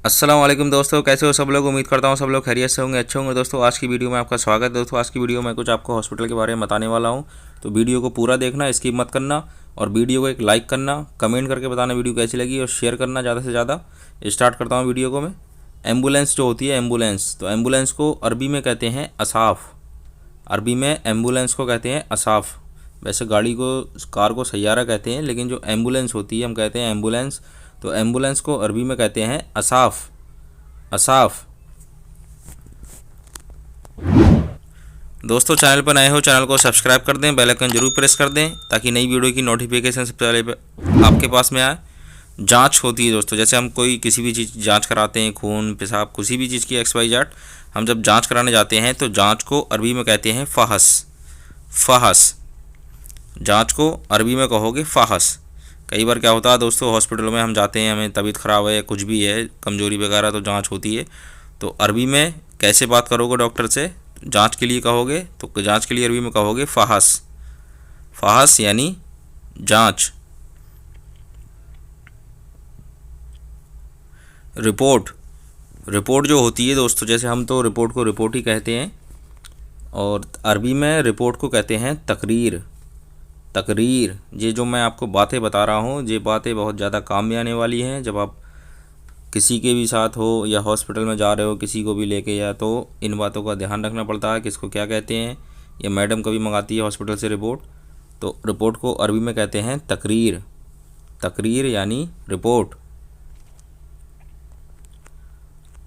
अस्सलाम वालेकुम दोस्तों, कैसे हो सब लोग। उम्मीद करता हूँ सब लोग खैरियत से होंगे, अच्छे होंगे। दोस्तों आज की वीडियो में आपका स्वागत है। दोस्तों आज की वीडियो में कुछ आपको हॉस्पिटल के बारे में बताने वाला हूँ, तो वीडियो को पूरा देखना, स्किप मत करना और वीडियो को एक लाइक करना, कमेंट करके बताना वीडियो कैसी लगी और शेयर करना ज़्यादा से ज़्यादा। स्टार्ट करता हूँ वीडियो को मैं। एम्बुलेंस जो होती है एम्बुलेंस, तो एम्बुलेंस को अरबी में कहते हैं असाफ। अरबी में एम्बुलेंस को कहते हैं असाफ। वैसे गाड़ी को, कार को सैयारा कहते हैं, लेकिन जो एम्बुलेंस होती है हम कहते हैं एम्बुलेंस। तो एम्बुलेंस को अरबी में कहते हैं असाफ। असाफ। दोस्तों चैनल पर नए हो, चैनल को सब्सक्राइब कर दें, बेल आइकन जरूर प्रेस कर दें ताकि नई वीडियो की नोटिफिकेशन सबसे पहले आपके पास में आए। जांच होती है दोस्तों, जैसे हम कोई किसी भी चीज़ जांच कराते हैं, खून पेशाब किसी भी चीज़ की XYZ, हम जब जांच कराने जाते हैं तो जांच को अरबी में कहते हैं फ़हस। फ़हस। जांच को अरबी में कहोगे फ़हस। कई बार क्या होता है दोस्तों, हॉस्पिटल में हम जाते हैं, हमें तबीयत ख़राब है या कुछ भी है, कमज़ोरी वगैरह, तो जांच होती है। तो अरबी में कैसे बात करोगे डॉक्टर से, जांच के लिए कहोगे तो जांच के लिए अरबी में कहोगे फ़हस। फ़हस यानी जांच। रिपोर्ट। रिपोर्ट जो होती है दोस्तों, जैसे हम तो रिपोर्ट को रिपोर्ट ही कहते हैं, और अरबी में रिपोर्ट को कहते हैं तकरीर। तकरीर। ये जो मैं आपको बातें बता रहा हूँ, ये बातें बहुत ज़्यादा काम में आने वाली हैं। जब आप किसी के भी साथ हो या हॉस्पिटल में जा रहे हो किसी को भी लेके, या तो इन बातों का ध्यान रखना पड़ता है, किसको क्या कहते हैं। या मैडम कभी मंगाती है हॉस्पिटल से रिपोर्ट, तो रिपोर्ट को अरबी में कहते हैं तकरीर। तकरीर यानी रिपोर्ट।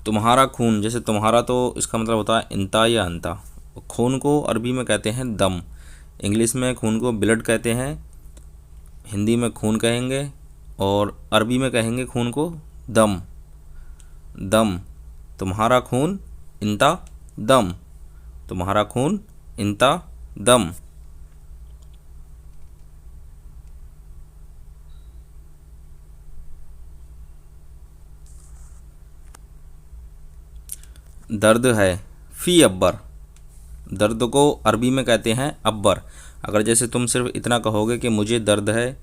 तुम्हारा खून, जैसे तुम्हारा तो इसका मतलब होता है इंता या अंता। खून को अरबी में कहते हैं दम। इंग्लिश में खून को ब्लड कहते हैं, हिंदी में खून कहेंगे, और अरबी में कहेंगे खून को दम। दम। तुम्हारा खून इंता दम। तुम्हारा खून इंता दम। दर्द है, फ़ी अब्बर। दर्द को अरबी में कहते हैं अब्बर। अगर जैसे तुम सिर्फ इतना कहोगे कि मुझे दर्द है,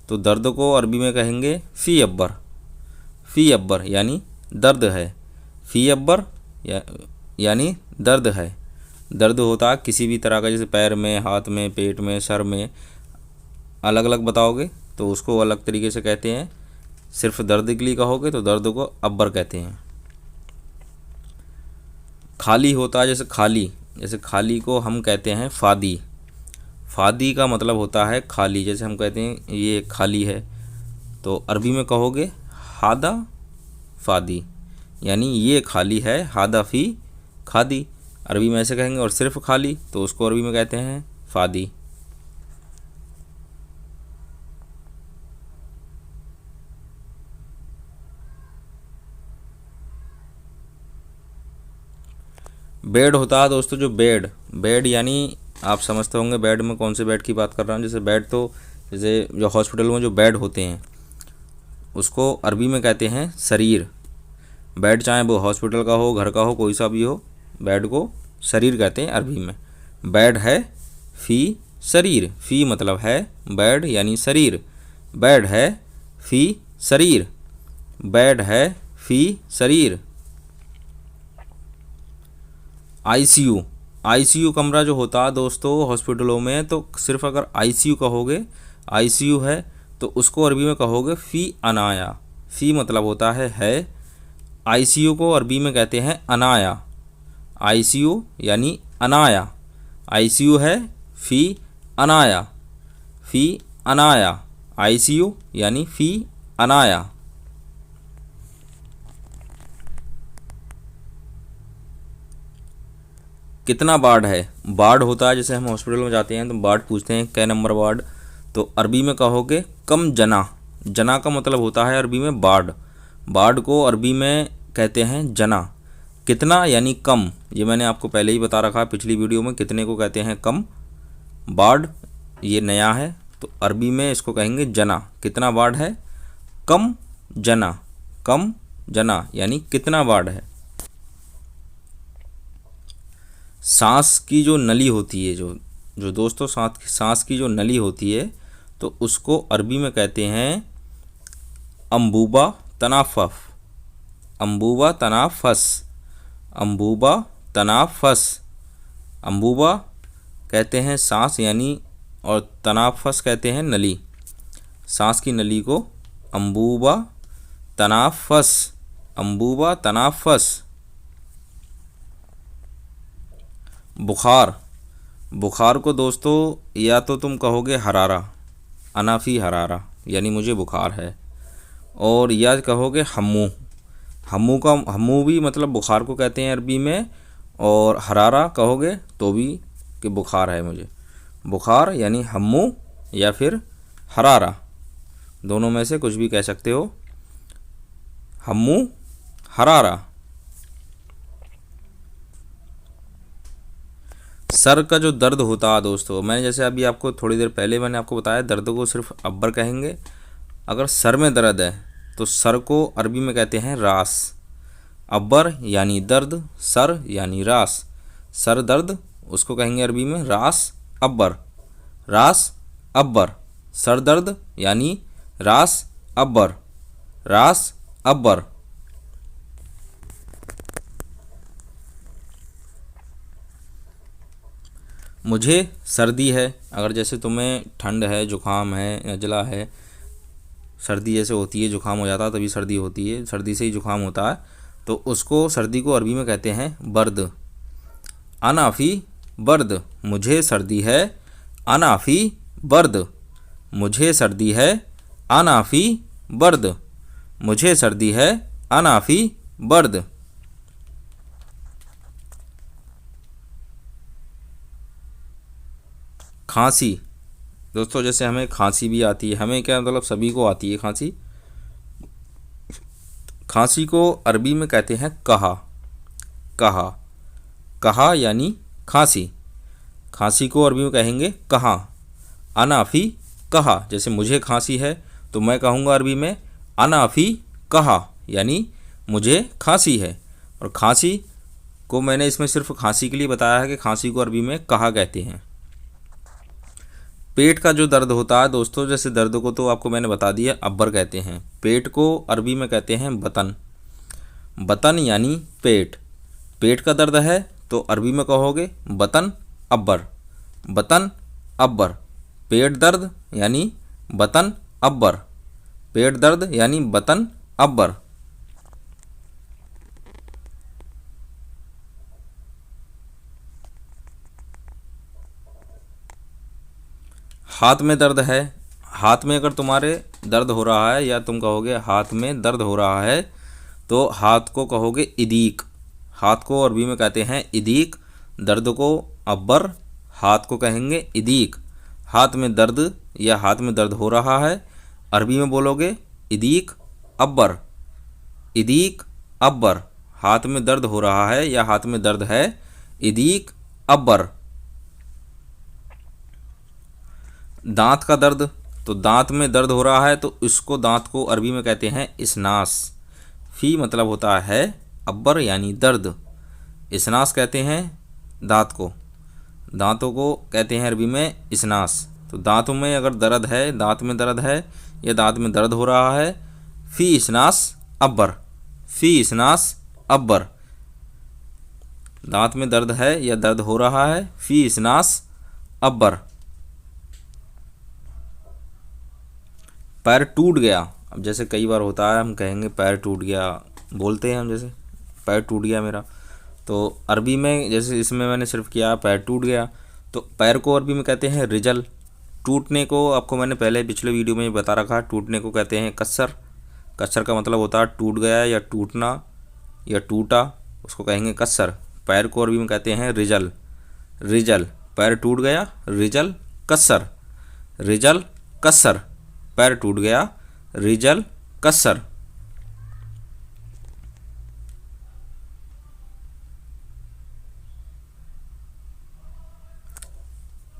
तो दर्द को अरबी में कहेंगे फ़ी अब्बर। फ़ी अब्बर यानी दर्द है। फ़ी अब्बर यानी दर्द है। दर्द होता है किसी भी तरह का, जैसे पैर में, हाथ में, पेट में, सर में, अलग अलग बताओगे तो उसको अलग तरीके से कहते हैं। सिर्फ दर्द के लिए कहोगे तो दर्द को अब्बर कहते हैं। खाली होता है, जैसे खाली, जैसे खाली को हम कहते हैं फ़ादी। फ़ादी का मतलब होता है खाली। जैसे हम कहते हैं ये खाली है, तो अरबी में कहोगे हादा फ़ादी, यानी ये खाली है, हादा फ़ी खादी। अरबी में ऐसे कहेंगे। और सिर्फ खाली तो उसको अरबी में कहते हैं फ़ादी। बेड होता है दोस्तों, जो बेड, बेड यानी आप समझते होंगे बेड में कौन से बेड की बात कर रहा हूँ। जैसे बेड तो, जैसे जो हॉस्पिटल में जो बेड होते हैं उसको अरबी में कहते हैं शरीर। बेड चाहे वो हॉस्पिटल का हो, घर का हो, कोई सा भी हो, बेड को शरीर कहते हैं अरबी में। बेड है फ़ी शरीर। फ़ी मतलब है, बेड यानी शरीर। बेड है फ़ी शरीर। बेड है फ़ी शरीर। ICU। ICU कमरा जो होता है दोस्तों हॉस्पिटलों में, तो सिर्फ अगर ICU कहोगे, ICU है, तो उसको अरबी में कहोगे फ़ी अनाया। फ़ी मतलब होता है। ICU को अरबी में कहते हैं अनाया। ICU यानी अनाया। ICU है फ़ी अनाया। फ़ी अनाया। ICU यानी फ़ी अनाया। कितना वार्ड है। वार्ड होता है, जैसे हम हॉस्पिटल में जाते हैं तो वार्ड पूछते हैं कै नंबर वार्ड, तो अरबी में कहोगे कम जना। जना का मतलब होता है अरबी में वार्ड। वार्ड को अरबी में कहते हैं जना। कितना यानी कम, ये मैंने आपको पहले ही बता रखा है पिछली वीडियो में, कितने को कहते हैं कम। वार्ड ये नया है, तो अरबी में इसको कहेंगे जना। कितना वार्ड है, कम जना। कम जना यानी कितना वार्ड है। सांस की जो नली होती है, जो जो दोस्तों सांस की जो नली होती है, तो उसको अरबी में कहते हैं अंबूबा तनाफ़फ। अंबुबा तनाफस, अंबुबा तनाफस। अंबुबा कहते हैं सांस यानी, और तनाफस कहते हैं नली, सांस की नली को अंबुबा तनाफस, अंबुबा तनाफस। बुखार, बुखार को दोस्तों या तो तुम कहोगे हरारा, अनाफी हरारा यानी मुझे बुखार है, और या कहोगे हम्मू, हम्मू का हम्मू भी मतलब बुखार को कहते हैं अरबी में, और हरारा कहोगे तो भी कि बुखार है मुझे। बुखार यानी हम्मू या फिर हरारा, दोनों में से कुछ भी कह सकते हो, हम्मू हरारा। सर का जो दर्द होता है दोस्तों, मैंने जैसे अभी आपको थोड़ी देर पहले मैंने आपको बताया दर्द को सिर्फ अब्बर कहेंगे। अगर सर में दर्द है तो सर को अरबी में कहते हैं रास। अब्बर यानी दर्द, सर यानी रास, सर दर्द उसको कहेंगे अरबी में रास अब्बर, रास अब्बर। सर दर्द यानी रास अब्बर, रास अब्बर। मुझे सर्दी है, अगर जैसे तुम्हें ठंड है, जुकाम है, नज़ला है, सर्दी जैसे होती है, जुकाम हो जाता है तभी सर्दी होती है, सर्दी से ही जुकाम होता है, तो उसको सर्दी को अरबी में कहते हैं बर्द, अनाफी बर्द। मुझे सर्दी है, अनाफी बर्द, मुझे सर्दी है, अनाफी बर्द, मुझे सर्दी है, अनाफी बर्द। खांसी, दोस्तों जैसे हमें खांसी भी आती है, हमें क्या मतलब सभी को आती है खांसी। खांसी को अरबी में कहते हैं कहा, कहा, कहा यानी खांसी, खांसी को अरबी में कहेंगे कहा, अनाफी कहा। जैसे मुझे खांसी है तो मैं कहूँगा अरबी में अनाफी कहा यानी मुझे खांसी है, और खांसी को मैंने इसमें सिर्फ खांसी के लिए बताया है कि खांसी को अरबी में कहा कहते हैं। पेट का जो दर्द होता है दोस्तों, जैसे दर्द को तो आपको मैंने बता दिया अब्बर कहते हैं, पेट को अरबी में कहते हैं बतन, बतन यानी पेट। पेट का दर्द है तो अरबी में कहोगे बतन अब्बर, बतन अब्बर। पेट दर्द यानी बतन अब्बर, पेट दर्द यानी बतन अब्बर। हाथ में दर्द है, हाथ में अगर तुम्हारे दर्द हो रहा है या तुम कहोगे हाथ में दर्द हो रहा है तो हाथ को कहोगे इदीक, हाथ को अरबी में कहते हैं इदीक, दर्द को अब्बर, हाथ को कहेंगे इदीक। हाथ में दर्द या हाथ में दर्द हो रहा है अरबी में बोलोगे इदीक अब्बर, इदीक अब्बर। हाथ में दर्द हो रहा है या हाथ में दर्द है इदीक अब्बर। दांत का दर्द, तो दांत में दर्द हो रहा है तो इसको दांत को अरबी में कहते हैं इसनास, फी मतलब होता है अब्बर यानी दर्द, इसनास कहते हैं दांत को, दांतों को कहते हैं अरबी में इसनास। तो दांतों में अगर दर्द है, दांत में दर्द है या दांत में दर्द हो रहा है, फी इसनास अब्बर, फी इसनास अब्बर। दांत में दर्द है या दर्द हो रहा है, फी इसनास अब्बर। पैर टूट गया, अब जैसे कई बार होता है हम कहेंगे पैर टूट गया, बोलते हैं हम जैसे पैर टूट गया मेरा, तो अरबी में जैसे इसमें मैंने सिर्फ किया पैर टूट गया, तो पैर को अरबी में कहते हैं रिजल। टूटने को आपको मैंने पहले पिछले वीडियो में बता रखा, टूटने को कहते हैं कस्सर, कस्सर का मतलब होता है टूट गया या टूटना या टूटा, उसको कहेंगे कस्सर। पैर को अरबी में कहते हैं रिजल, रिजल, पैर टूट गया, रिजल कस्सर, रिजल कस्सर, पैर टूट गया, रिजल कस्सर।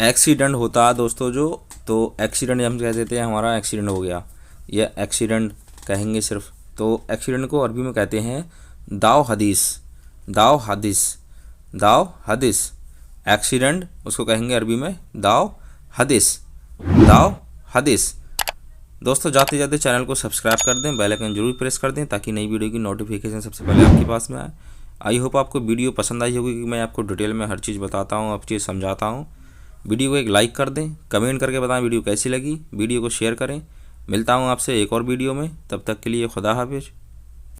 एक्सीडेंट होता है दोस्तों जो, तो एक्सीडेंट हम कह देते हैं हमारा एक्सीडेंट हो गया, यह एक्सीडेंट कहेंगे सिर्फ। तो एक्सीडेंट को अरबी में कहते हैं दाव हदीस, दाव हदीस, दाव हदीस। एक्सीडेंट उसको कहेंगे अरबी में दाव हदीस, दाव हदीस। दोस्तों जाते जाते चैनल को सब्सक्राइब कर दें, बेल आइकन जरूर प्रेस कर दें ताकि नई वीडियो की नोटिफिकेशन सबसे पहले आपके पास में आए। आई होप आपको वीडियो पसंद आई होगी, कि मैं आपको डिटेल में हर चीज़ बताता हूँ, हर चीज़ समझाता हूँ। वीडियो को एक लाइक कर दें, कमेंट करके बताएं वीडियो कैसी लगी, वीडियो को शेयर करें। मिलता हूँ आपसे एक और वीडियो में, तब तक के लिए खुदा हाफिज़।